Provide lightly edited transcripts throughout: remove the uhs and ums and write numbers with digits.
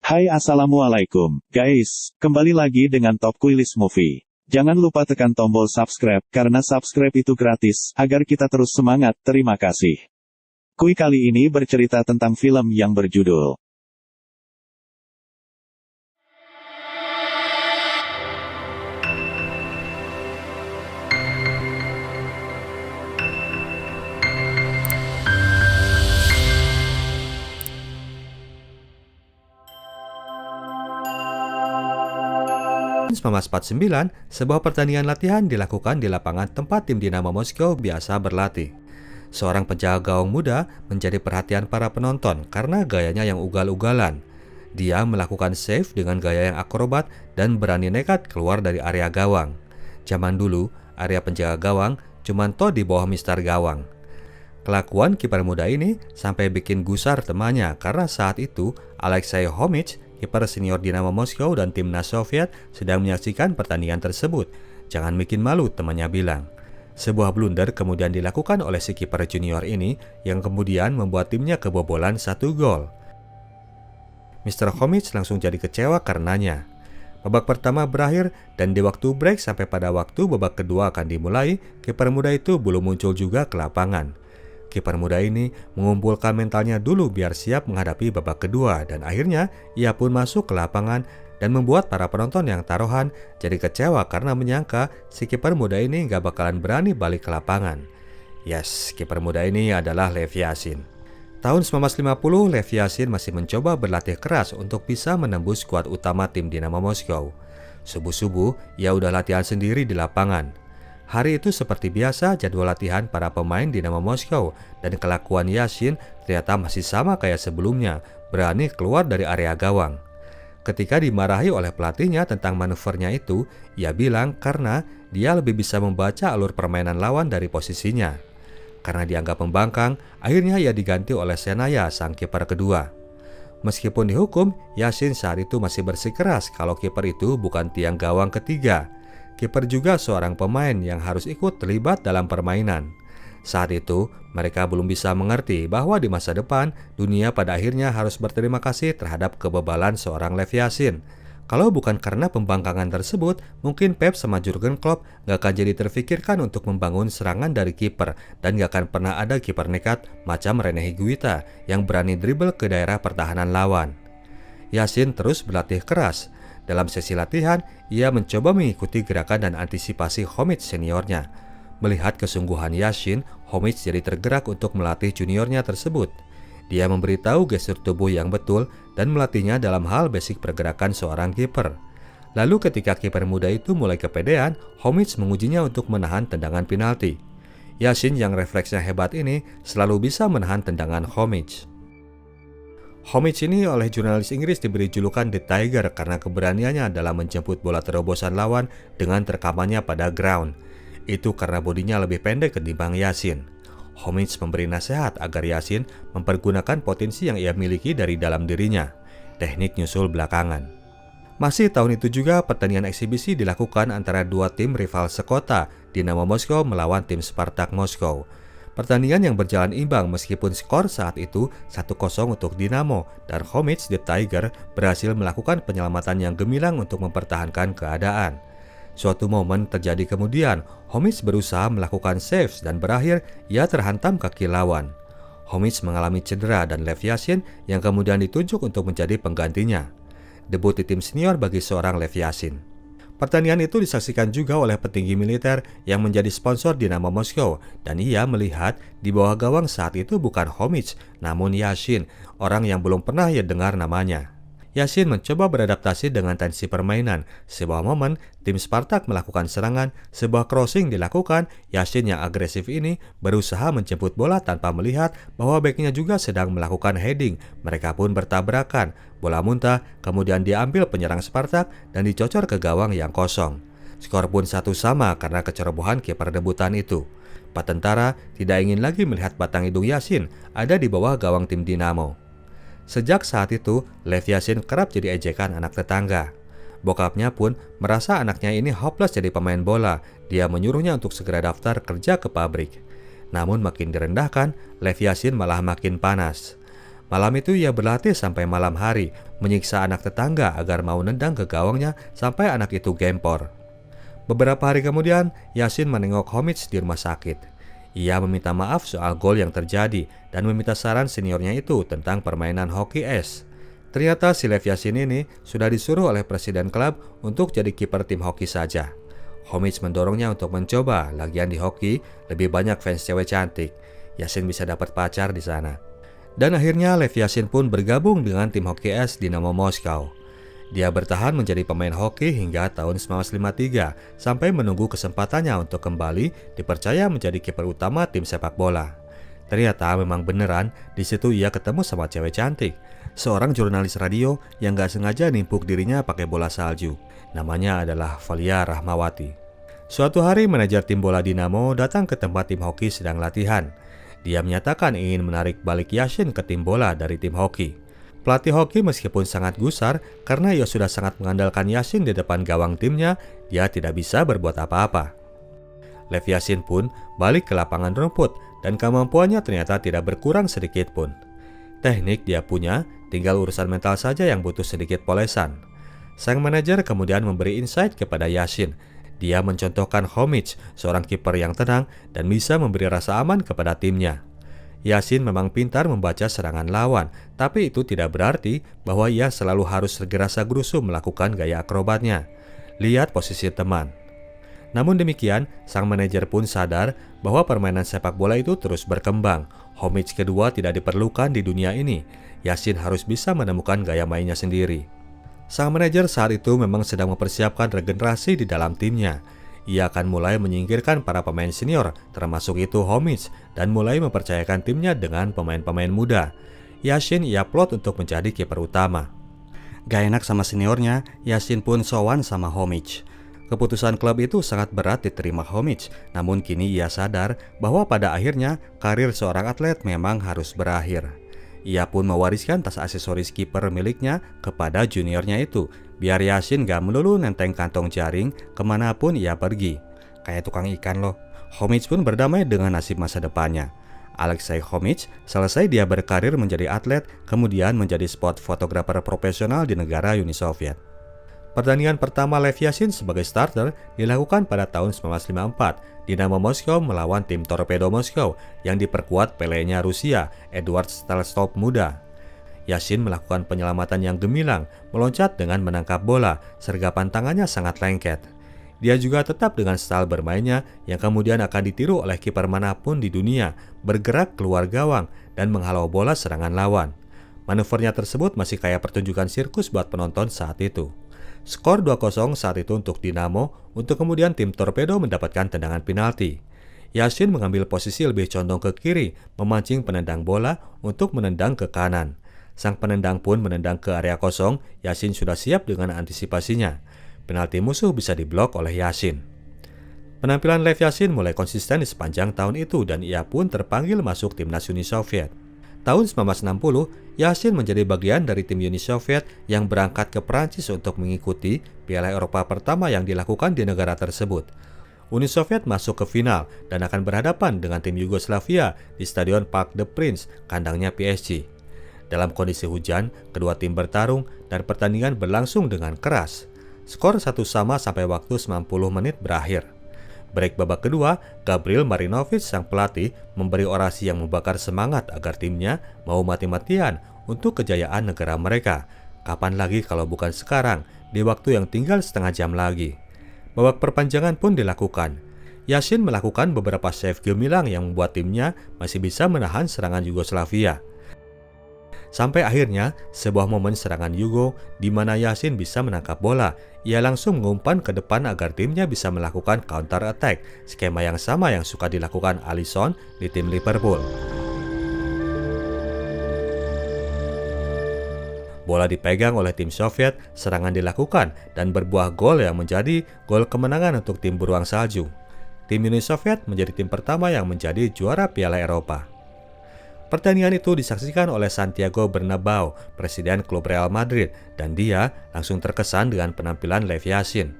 Hai assalamualaikum, guys, kembali lagi dengan Top Quiz Movie. Jangan lupa tekan tombol subscribe, karena subscribe itu gratis, agar kita terus semangat, terima kasih. Kuy kali ini bercerita tentang film yang berjudul 1949, sebuah pertandingan latihan dilakukan di lapangan tempat tim Dinamo Moskow biasa berlatih. Seorang penjaga gawang muda menjadi perhatian para penonton karena gayanya yang ugal-ugalan. Dia melakukan save dengan gaya yang akrobat dan berani nekat keluar dari area gawang. Zaman dulu, area penjaga gawang cuma di bawah mister gawang. Kelakuan kiper muda ini sampai bikin gusar temannya karena saat itu Alexei Homich, kiper senior Dinamo Moskow dan timnas Soviet, sedang menyaksikan pertandingan tersebut. Jangan bikin malu, temannya bilang. Sebuah blunder kemudian dilakukan oleh si kiper junior ini yang kemudian membuat timnya kebobolan 1 gol. Mr. Homich langsung jadi kecewa karenanya. Babak pertama berakhir dan di waktu break sampai pada waktu babak kedua akan dimulai, kiper muda itu belum muncul juga ke lapangan. Kiper muda ini mengumpulkan mentalnya dulu biar siap menghadapi babak kedua dan akhirnya ia pun masuk ke lapangan dan membuat para penonton yang taruhan jadi kecewa karena menyangka si kiper muda ini gak bakalan berani balik ke lapangan. Yes, kiper muda ini adalah Lev Yashin. Tahun 1950, Lev Yashin masih mencoba berlatih keras untuk bisa menembus skuad utama tim Dinamo Moskow. Subuh-subuh, ia udah latihan sendiri di lapangan. Hari itu seperti biasa jadwal latihan para pemain Dinamo Moskow dan kelakuan Yashin ternyata masih sama kayak sebelumnya, berani keluar dari area gawang. Ketika dimarahi oleh pelatihnya tentang manuvernya itu, ia bilang karena dia lebih bisa membaca alur permainan lawan dari posisinya. Karena dianggap membangkang, akhirnya ia diganti oleh Senaya, sang kiper kedua. Meskipun dihukum, Yashin saat itu masih bersikeras kalau kiper itu bukan tiang gawang ketiga. Kiper juga seorang pemain yang harus ikut terlibat dalam permainan. Saat itu, mereka belum bisa mengerti bahwa di masa depan, dunia pada akhirnya harus berterima kasih terhadap kebebalan seorang Lev Yashin. Kalau bukan karena pembangkangan tersebut, mungkin Pep sama Jurgen Klopp gak akan jadi terfikirkan untuk membangun serangan dari kiper dan gak akan pernah ada kiper nekat macam Rene Higuita yang berani dribble ke daerah pertahanan lawan. Yashin terus berlatih keras. Dalam sesi latihan, ia mencoba mengikuti gerakan dan antisipasi Homich seniornya. Melihat kesungguhan Yashin, Homich jadi tergerak untuk melatih juniornya tersebut. Dia memberitahu gestur tubuh yang betul dan melatihnya dalam hal basic pergerakan seorang kiper. Lalu ketika kiper muda itu mulai kepedean, Homich mengujinya untuk menahan tendangan penalti. Yashin yang refleksnya hebat ini selalu bisa menahan tendangan Homich. Homich ini oleh jurnalis Inggris diberi julukan The Tiger karena keberaniannya dalam menjemput bola terobosan lawan dengan terkamannya pada ground. Itu karena bodinya lebih pendek ketimbang Yashin. Homich memberi nasihat agar Yashin mempergunakan potensi yang ia miliki dari dalam dirinya. Teknik nyusul belakangan. Masih tahun itu juga pertandingan eksibisi dilakukan antara dua tim rival sekota, Dinamo Moskow melawan tim Spartak Moskow. Pertandingan yang berjalan imbang meskipun skor saat itu 1-0 untuk Dinamo dan Homich the Tiger berhasil melakukan penyelamatan yang gemilang untuk mempertahankan keadaan. Suatu momen terjadi kemudian, Homich berusaha melakukan saves dan berakhir ia terhantam kaki lawan. Homich mengalami cedera dan Lev Yashin yang kemudian ditunjuk untuk menjadi penggantinya. Debut di tim senior bagi seorang Lev Yashin. Pertandingan itu disaksikan juga oleh petinggi militer yang menjadi sponsor Dinamo Moskow dan ia melihat di bawah gawang saat itu bukan Homich namun Yashin, orang yang belum pernah ia dengar namanya. Yashin mencoba beradaptasi dengan tensi permainan. Sebuah momen, tim Spartak melakukan serangan, sebuah crossing dilakukan, Yashin yang agresif ini berusaha menjemput bola tanpa melihat bahwa beknya juga sedang melakukan heading. Mereka pun bertabrakan. Bola muntah, kemudian diambil penyerang Spartak dan dicocor ke gawang yang kosong. Skor pun 1-1 karena kecerobohan kiper debutan itu. Pak tentara tidak ingin lagi melihat batang hidung Yashin ada di bawah gawang tim Dinamo. Sejak saat itu, Lev Yashin kerap jadi ejekan anak tetangga. Bokapnya pun merasa anaknya ini hopeless jadi pemain bola. Dia menyuruhnya untuk segera daftar kerja ke pabrik. Namun makin direndahkan, Lev Yashin malah makin panas. Malam itu ia berlatih sampai malam hari, menyiksa anak tetangga agar mau nendang ke gawangnya sampai anak itu gempor. Beberapa hari kemudian, Yassin menengok Homich di rumah sakit. Ia meminta maaf soal gol yang terjadi dan meminta saran seniornya itu tentang permainan hoki es. Ternyata si Lev Yashin ini sudah disuruh oleh presiden klub untuk jadi kiper tim hoki saja. Homich mendorongnya untuk mencoba, lagian di hoki lebih banyak fans cewek cantik. Yassin bisa dapat pacar di sana. Dan akhirnya Lev Yashin pun bergabung dengan tim hoki es Dinamo Moskow. Dia bertahan menjadi pemain hoki hingga tahun 1953 sampai menunggu kesempatannya untuk kembali dipercaya menjadi kiper utama tim sepak bola. Ternyata memang beneran di situ ia ketemu sama cewek cantik, seorang jurnalis radio yang gak sengaja nimpuk dirinya pakai bola salju. Namanya adalah Valia Rahmawati. Suatu hari manajer tim bola Dinamo datang ke tempat tim hoki sedang latihan. Dia menyatakan ingin menarik balik Yashin ke tim bola dari tim hoki. Pelatih hoki meskipun sangat gusar karena ia sudah sangat mengandalkan Yashin di depan gawang timnya, dia tidak bisa berbuat apa-apa. Lev Yashin pun balik ke lapangan rumput dan kemampuannya ternyata tidak berkurang sedikit pun. Teknik dia punya, tinggal urusan mental saja yang butuh sedikit polesan. Sang manajer kemudian memberi insight kepada Yashin. Dia mencontohkan Homich, seorang kiper yang tenang dan bisa memberi rasa aman kepada timnya. Yashin memang pintar membaca serangan lawan, tapi itu tidak berarti bahwa ia selalu harus gerasa-gerusu melakukan gaya akrobatnya. Lihat posisi teman. Namun demikian, sang manajer pun sadar bahwa permainan sepak bola itu terus berkembang. Homich kedua tidak diperlukan di dunia ini. Yashin harus bisa menemukan gaya mainnya sendiri. Sang manajer saat itu memang sedang mempersiapkan regenerasi di dalam timnya. Ia akan mulai menyingkirkan para pemain senior, termasuk itu Homich, dan mulai mempercayakan timnya dengan pemain-pemain muda. Yashin ia plot untuk menjadi kiper utama. Gak enak sama seniornya, Yashin pun sowan sama Homich. Keputusan klub itu sangat berat diterima Homich, namun kini ia sadar bahwa pada akhirnya karir seorang atlet memang harus berakhir. Ia pun mewariskan tas aksesoris kiper miliknya kepada juniornya itu, biar Yashin gak melulu nenteng kantong jaring kemanapun ia pergi. Kayak tukang ikan loh. Homich pun berdamai dengan nasib masa depannya. Alexei Homich selesai dia berkarir menjadi atlet, kemudian menjadi spot fotografer profesional di negara Uni Soviet. Pertandingan pertama Lev Yashin sebagai starter dilakukan pada tahun 1954. Dinamo Moskow melawan tim Torpedo Moskow yang diperkuat Pelenya Rusia, Edward Stelstov muda. Yashin melakukan penyelamatan yang gemilang, meloncat dengan menangkap bola, sergapan tangannya sangat lengket. Dia juga tetap dengan style bermainnya yang kemudian akan ditiru oleh kiper manapun di dunia, bergerak keluar gawang dan menghalau bola serangan lawan. Manuvernya tersebut masih kayak pertunjukan sirkus buat penonton saat itu. Skor 2-0 saat itu untuk Dinamo, untuk kemudian tim Torpedo mendapatkan tendangan penalti. Yashin mengambil posisi lebih condong ke kiri, memancing penendang bola untuk menendang ke kanan. Sang penendang pun menendang ke area kosong, Yashin sudah siap dengan antisipasinya. Penalti musuh bisa diblok oleh Yashin. Penampilan Lev Yashin mulai konsisten di sepanjang tahun itu dan ia pun terpanggil masuk timnas Uni Soviet. Tahun 1960, Yashin menjadi bagian dari tim Uni Soviet yang berangkat ke Prancis untuk mengikuti Piala Eropa pertama yang dilakukan di negara tersebut. Uni Soviet masuk ke final dan akan berhadapan dengan tim Yugoslavia di Stadion Parc des Princes, kandangnya PSG. Dalam kondisi hujan, kedua tim bertarung dan pertandingan berlangsung dengan keras. Skor 1-1 sampai waktu 90 menit berakhir. Break babak kedua, Gabriel Marinovich sang pelatih memberi orasi yang membakar semangat agar timnya mau mati-matian untuk kejayaan negara mereka. Kapan lagi kalau bukan sekarang, di waktu yang tinggal setengah jam lagi. Babak perpanjangan pun dilakukan. Yashin melakukan beberapa save gemilang yang membuat timnya masih bisa menahan serangan Yugoslavia. Sampai akhirnya, sebuah momen serangan Yugo di mana Yashin bisa menangkap bola. Ia langsung mengumpan ke depan agar timnya bisa melakukan counter attack, skema yang sama yang suka dilakukan Alisson di tim Liverpool. Bola dipegang oleh tim Soviet, serangan dilakukan dan berbuah gol yang menjadi gol kemenangan untuk tim beruang salju. Tim Uni Soviet menjadi tim pertama yang menjadi juara Piala Eropa. Pertandingan itu disaksikan oleh Santiago Bernabeu, presiden klub Real Madrid, dan dia langsung terkesan dengan penampilan Lev Yashin.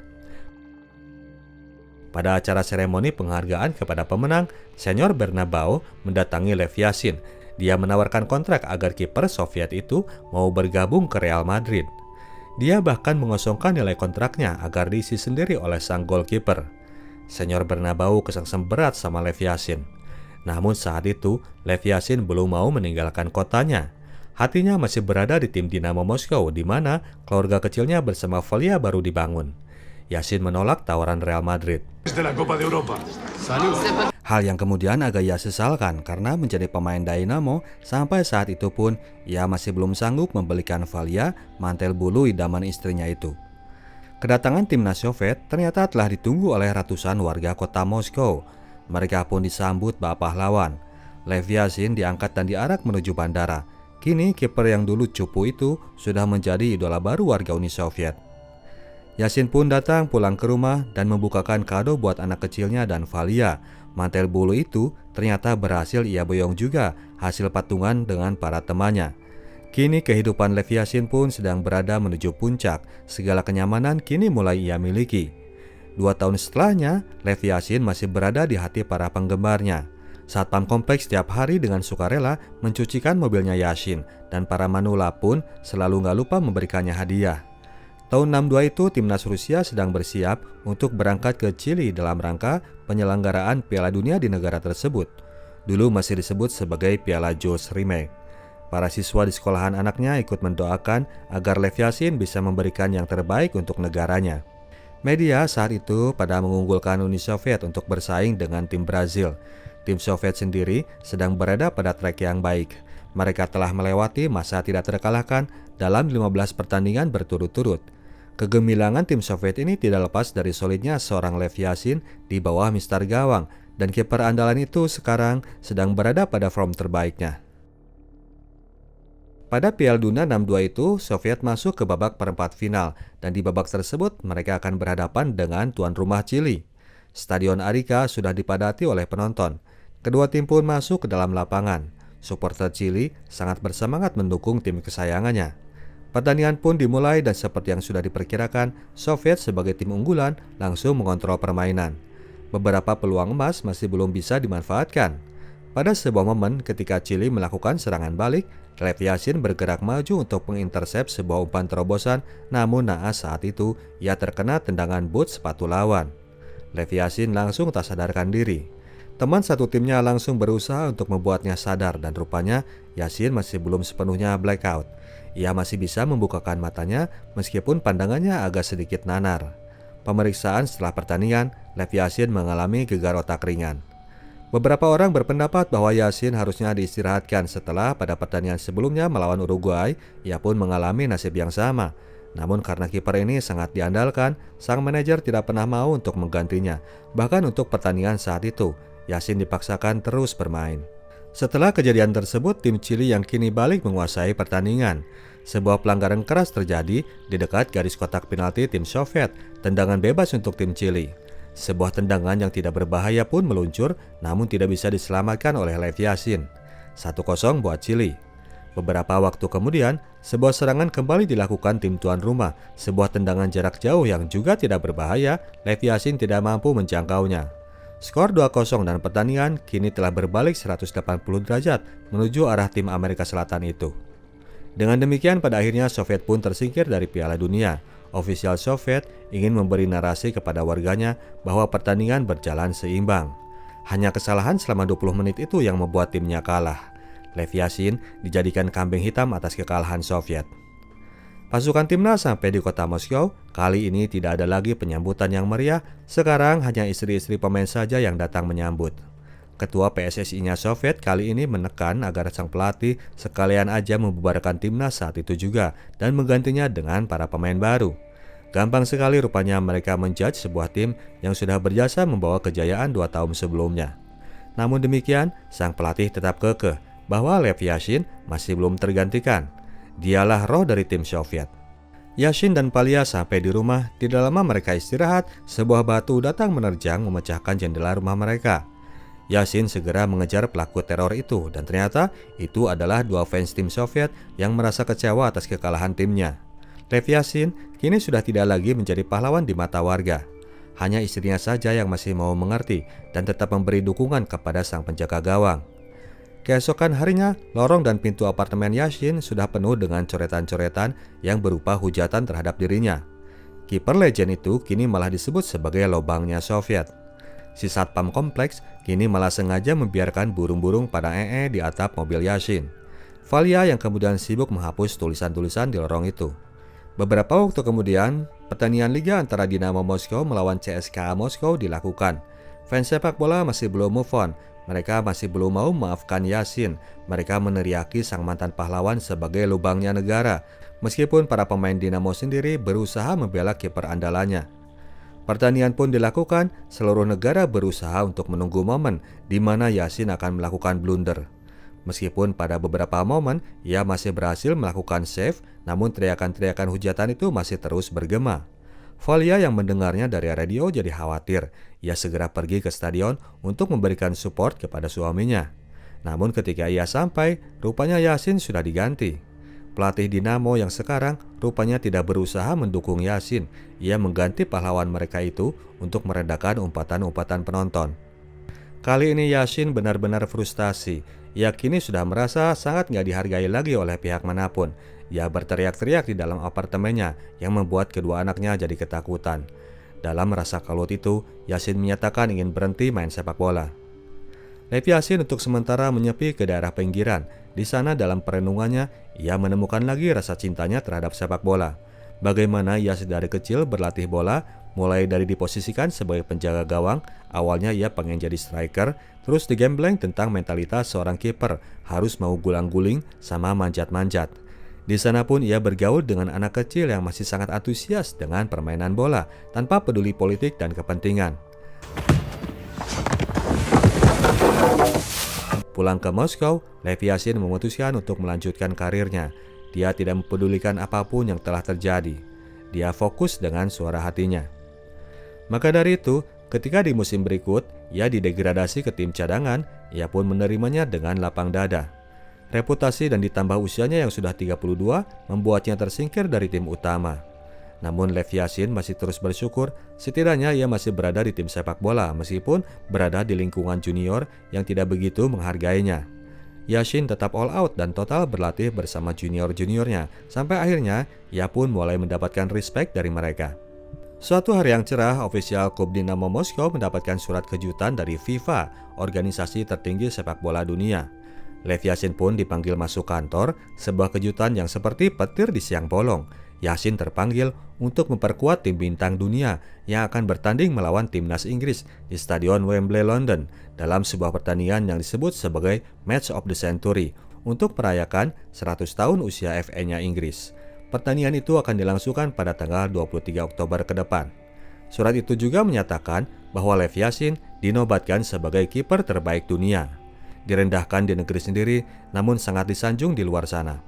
Pada acara seremoni penghargaan kepada pemenang, senior Bernabeu mendatangi Lev Yashin. Dia menawarkan kontrak agar kiper Soviet itu mau bergabung ke Real Madrid. Dia bahkan mengosongkan nilai kontraknya agar diisi sendiri oleh sang golkiper. Senior Bernabeu kesengsem berat sama Lev Yashin. Namun saat itu, Lev Yashin belum mau meninggalkan kotanya. Hatinya masih berada di tim Dinamo Moskow, di mana keluarga kecilnya bersama Valia baru dibangun. Yashin menolak tawaran Real Madrid. Hal yang kemudian agak ia sesalkan karena menjadi pemain Dynamo sampai saat itu pun ia masih belum sanggup membelikan Valia, mantel bulu idaman istrinya itu. Kedatangan timnas Soviet ternyata telah ditunggu oleh ratusan warga kota Moskow. Mereka pun disambut bak pahlawan. Lev Yashin diangkat dan diarak menuju bandara. Kini kiper yang dulu cupu itu sudah menjadi idola baru warga Uni Soviet. Yashin pun datang pulang ke rumah dan membukakan kado buat anak kecilnya dan Valia. Mantel bulu itu ternyata berhasil ia boyong juga, hasil patungan dengan para temannya. Kini kehidupan Lev Yashin pun sedang berada menuju puncak. Segala kenyamanan kini mulai ia miliki. 2 tahun setelahnya, Lev Yashin masih berada di hati para penggemarnya. Satpam kompleks setiap hari dengan sukarela mencucikan mobilnya Yashin, dan para manula pun selalu gak lupa memberikannya hadiah. Tahun 62 itu timnas Rusia sedang bersiap untuk berangkat ke Chili dalam rangka penyelenggaraan Piala Dunia di negara tersebut. Dulu masih disebut sebagai Piala Jules Rimet. Para siswa di sekolahan anaknya ikut mendoakan agar Lev Yashin bisa memberikan yang terbaik untuk negaranya. Media saat itu pada mengunggulkan Uni Soviet untuk bersaing dengan tim Brazil. Tim Soviet sendiri sedang berada pada trek yang baik. Mereka telah melewati masa tidak terkalahkan dalam 15 pertandingan berturut-turut. Kegemilangan tim Soviet ini tidak lepas dari solidnya seorang Lev Yashin di bawah Mister Gawang, dan kiper andalan itu sekarang sedang berada pada form terbaiknya. Pada Piala Dunia 62 itu, Soviet masuk ke babak perempat final, dan di babak tersebut mereka akan berhadapan dengan tuan rumah Chili. Stadion Arica sudah dipadati oleh penonton. Kedua tim pun masuk ke dalam lapangan. Supporter Chili sangat bersemangat mendukung tim kesayangannya. Pertandingan pun dimulai dan seperti yang sudah diperkirakan, Soviet sebagai tim unggulan langsung mengontrol permainan. Beberapa peluang emas masih belum bisa dimanfaatkan. Pada sebuah momen ketika Chili melakukan serangan balik, Lev Yashin bergerak maju untuk mengintersep sebuah umpan terobosan, namun naas saat itu ia terkena tendangan boot sepatu lawan. Lev Yashin langsung tak sadarkan diri. Teman satu timnya langsung berusaha untuk membuatnya sadar, dan rupanya Yashin masih belum sepenuhnya blackout. Ia masih bisa membukakan matanya meskipun pandangannya agak sedikit nanar. Pemeriksaan setelah pertandingan, Lev Yashin mengalami gegar otak ringan. Beberapa orang berpendapat bahwa Yashin harusnya diistirahatkan setelah pada pertandingan sebelumnya melawan Uruguay, ia pun mengalami nasib yang sama. Namun karena kiper ini sangat diandalkan, sang manajer tidak pernah mau untuk menggantinya. Bahkan untuk pertandingan saat itu, Yashin dipaksakan terus bermain. Setelah kejadian tersebut, tim Chili yang kini balik menguasai pertandingan. Sebuah pelanggaran keras terjadi di dekat garis kotak penalti tim Soviet, tendangan bebas untuk tim Chili. Sebuah tendangan yang tidak berbahaya pun meluncur, namun tidak bisa diselamatkan oleh Lev Yashin. 1-0 buat Chili. Beberapa waktu kemudian, sebuah serangan kembali dilakukan tim tuan rumah. Sebuah tendangan jarak jauh yang juga tidak berbahaya, Lev Yashin tidak mampu menjangkaunya. Skor 2-0 dan pertandingan kini telah berbalik 180 derajat menuju arah tim Amerika Selatan itu. Dengan demikian pada akhirnya Soviet pun tersingkir dari Piala Dunia. Ofisial Soviet ingin memberi narasi kepada warganya bahwa pertandingan berjalan seimbang. Hanya kesalahan selama 20 menit itu yang membuat timnya kalah. Lev Yashin dijadikan kambing hitam atas kekalahan Soviet. Pasukan timnas sampai di kota Moskow. Kali ini tidak ada lagi penyambutan yang meriah. Sekarang hanya istri-istri pemain saja yang datang menyambut. Ketua PSSI-nya Soviet kali ini menekan agar sang pelatih sekalian aja membubarkan timnas saat itu juga dan menggantinya dengan para pemain baru. Gampang sekali rupanya mereka menjudge sebuah tim yang sudah berjasa membawa kejayaan 2 tahun sebelumnya. Namun demikian, sang pelatih tetap kekeh bahwa Lev Yashin masih belum tergantikan. Dialah roh dari tim Soviet. Yashin dan Valia sampai di rumah. Tidak lama mereka istirahat, sebuah batu datang menerjang memecahkan jendela rumah mereka. Yashin segera mengejar pelaku teror itu, dan ternyata itu adalah 2 fans tim Soviet yang merasa kecewa atas kekalahan timnya. Lev Yashin kini sudah tidak lagi menjadi pahlawan di mata warga. Hanya istrinya saja yang masih mau mengerti dan tetap memberi dukungan kepada sang penjaga gawang. Keesokan harinya, lorong dan pintu apartemen Yashin sudah penuh dengan coretan-coretan yang berupa hujatan terhadap dirinya. Kiper legend itu kini malah disebut sebagai lobangnya Soviet. Si satpam kompleks kini malah sengaja membiarkan burung-burung pada di atap mobil Yashin. Valia yang kemudian sibuk menghapus tulisan-tulisan di lorong itu. Beberapa waktu kemudian, pertandingan liga antara Dinamo Moskow melawan CSKA Moskow dilakukan. Fans sepak bola masih belum move on. Mereka masih belum mau memaafkan Yashin. Mereka meneriaki sang mantan pahlawan sebagai lubangnya negara, meskipun para pemain Dinamo sendiri berusaha membela kiper andalannya. Pertandingan pun dilakukan, seluruh negara berusaha untuk menunggu momen di mana Yashin akan melakukan blunder. Meskipun pada beberapa momen ia masih berhasil melakukan save, namun teriakan-teriakan hujatan itu masih terus bergema. Valia yang mendengarnya dari radio jadi khawatir. Ia segera pergi ke stadion untuk memberikan support kepada suaminya. Namun ketika ia sampai, rupanya Yashin sudah diganti. Pelatih Dinamo yang sekarang rupanya tidak berusaha mendukung Yashin. Ia mengganti pahlawan mereka itu untuk meredakan umpatan-umpatan penonton. Kali ini Yashin benar-benar frustasi. Ia kini sudah merasa sangat nggak dihargai lagi oleh pihak manapun. Ia berteriak-teriak di dalam apartemennya yang membuat kedua anaknya jadi ketakutan. Dalam rasa kalut itu, Yashin menyatakan ingin berhenti main sepak bola. Lev Yashin untuk sementara menyepi ke daerah pinggiran. Di sana dalam perenungannya, ia menemukan lagi rasa cintanya terhadap sepak bola. Bagaimana ia sedari kecil berlatih bola, mulai dari diposisikan sebagai penjaga gawang. Awalnya ia pengen jadi striker, terus digembleng tentang mentalitas seorang kiper, harus mau gulang-guling sama manjat-manjat. Di sana pun ia bergaul dengan anak kecil yang masih sangat antusias dengan permainan bola, tanpa peduli politik dan kepentingan. Pulang ke Moskow, Lev Yashin memutuskan untuk melanjutkan karirnya. Dia tidak mempedulikan apapun yang telah terjadi. Dia fokus dengan suara hatinya. Maka dari itu, ketika di musim berikut, ia didegradasi ke tim cadangan, ia pun menerimanya dengan lapang dada. Reputasi dan ditambah usianya yang sudah 32 membuatnya tersingkir dari tim utama. Namun Lev Yashin masih terus bersyukur, setidaknya ia masih berada di tim sepak bola meskipun berada di lingkungan junior yang tidak begitu menghargainya. Yashin tetap all out dan total berlatih bersama junior-juniornya, sampai akhirnya ia pun mulai mendapatkan respect dari mereka. Suatu hari yang cerah, ofisial klub Dinamo Moskow mendapatkan surat kejutan dari FIFA, organisasi tertinggi sepak bola dunia. Lev Yashin pun dipanggil masuk kantor, sebuah kejutan yang seperti petir di siang bolong. Yashin terpanggil untuk memperkuat tim bintang dunia yang akan bertanding melawan timnas Inggris di Stadion Wembley, London dalam sebuah pertandingan yang disebut sebagai Match of the Century untuk merayakan 100 tahun usia FA-nya Inggris. Pertandingan itu akan dilangsungkan pada tanggal 23 Oktober ke depan. Surat itu juga menyatakan bahwa Lev Yashin dinobatkan sebagai kiper terbaik dunia. Direndahkan di negeri sendiri, namun sangat disanjung di luar sana.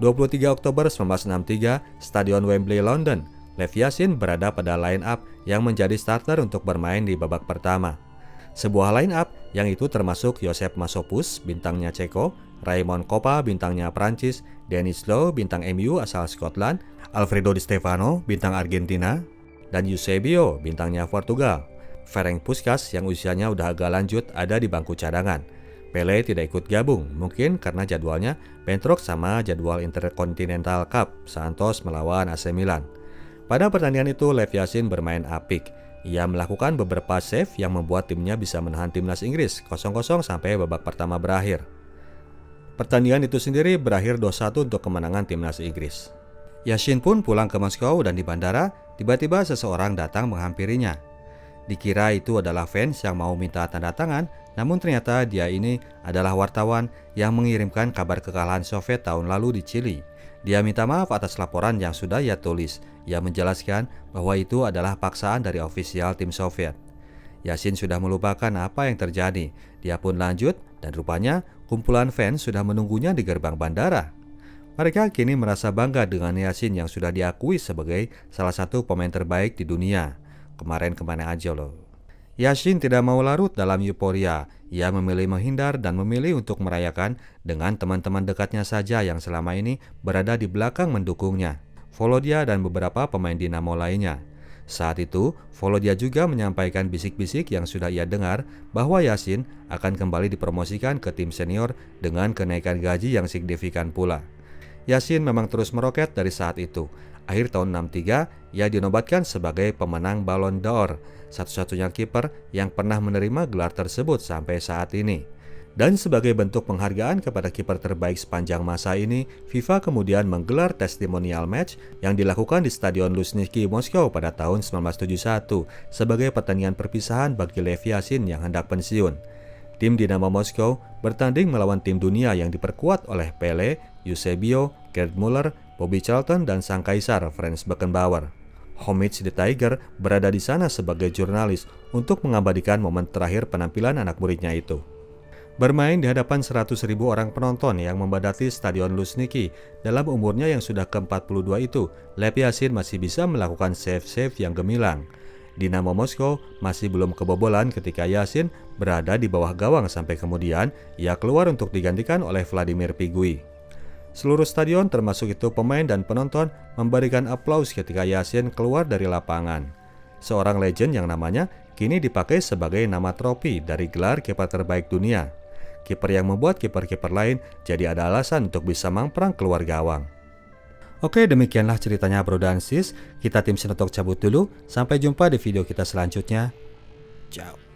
23 Oktober 1963, Stadion Wembley, London, Lev Yashin berada pada line-up yang menjadi starter untuk bermain di babak pertama. Sebuah line-up yang itu termasuk Josep Masopust, bintangnya Ceko, Raymond Kopa, bintangnya Prancis, Denis Law, bintang MU asal Scotland, Alfredo Di Stefano, bintang Argentina, dan Eusebio, bintangnya Portugal. Ferenc Puskás yang usianya udah agak lanjut ada di bangku cadangan. Pele tidak ikut gabung, mungkin karena jadwalnya bentrok sama jadwal Intercontinental Cup Santos melawan AC Milan. Pada pertandingan itu, Lev Yashin bermain apik. Ia melakukan beberapa save yang membuat timnya bisa menahan timnas Inggris 0-0 sampai babak pertama berakhir. Pertandingan itu sendiri berakhir 2-1 untuk kemenangan timnas Inggris. Yashin pun pulang ke Moskow dan di bandara, tiba-tiba seseorang datang menghampirinya. Dikira itu adalah fans yang mau minta tanda tangan, namun ternyata dia ini adalah wartawan yang mengirimkan kabar kekalahan Soviet tahun lalu di Chili. Dia minta maaf atas laporan yang sudah ia tulis. Ia menjelaskan bahwa itu adalah paksaan dari ofisial tim Soviet. Yashin sudah melupakan apa yang terjadi. Dia pun lanjut dan rupanya kumpulan fans sudah menunggunya di gerbang bandara. Mereka kini merasa bangga dengan Yashin yang sudah diakui sebagai salah satu pemain terbaik di dunia. Kemarin kemana aja loh. Yashin tidak mau larut dalam euforia. Ia memilih menghindar dan memilih untuk merayakan dengan teman-teman dekatnya saja yang selama ini berada di belakang mendukungnya. Volodya dan beberapa pemain Dinamo lainnya. Saat itu, Volodya juga menyampaikan bisik-bisik yang sudah ia dengar bahwa Yassin akan kembali dipromosikan ke tim senior dengan kenaikan gaji yang signifikan pula. Yassin memang terus meroket dari saat itu. Akhir tahun 63, ia dinobatkan sebagai pemenang Ballon d'Or, satu-satunya kiper yang pernah menerima gelar tersebut sampai saat ini. Dan sebagai bentuk penghargaan kepada kiper terbaik sepanjang masa ini, FIFA kemudian menggelar testimonial match yang dilakukan di Stadion Luzhniki, Moskow pada tahun 1971 sebagai pertandingan perpisahan bagi Lev Yassin yang hendak pensiun. Tim Dinamo Moskow bertanding melawan tim dunia yang diperkuat oleh Pele, Eusebio, Gerd Müller, Bobby Charlton, dan sang kaisar Franz Beckenbauer. Homage the Tiger berada di sana sebagai jurnalis untuk mengabadikan momen terakhir penampilan anak muridnya itu. Bermain di hadapan 100.000 orang penonton yang membadati Stadion Luzhniki, dalam umurnya yang sudah ke-42 itu, Lev Yassin masih bisa melakukan save-save yang gemilang. Dinamo Moskow masih belum kebobolan ketika Yassin berada di bawah gawang sampai kemudian ia keluar untuk digantikan oleh Vladimir Pigui. Seluruh stadion termasuk itu pemain dan penonton memberikan aplaus ketika Yassin keluar dari lapangan. Seorang legend yang namanya kini dipakai sebagai nama trofi dari gelar kiper terbaik dunia. Kiper yang membuat kiper-kiper lain jadi ada alasan untuk bisa mangprang keluar gawang. Oke, demikianlah ceritanya Bro dan Sis. Kita tim Sinotok cabut dulu. Sampai jumpa di video kita selanjutnya. Ciao.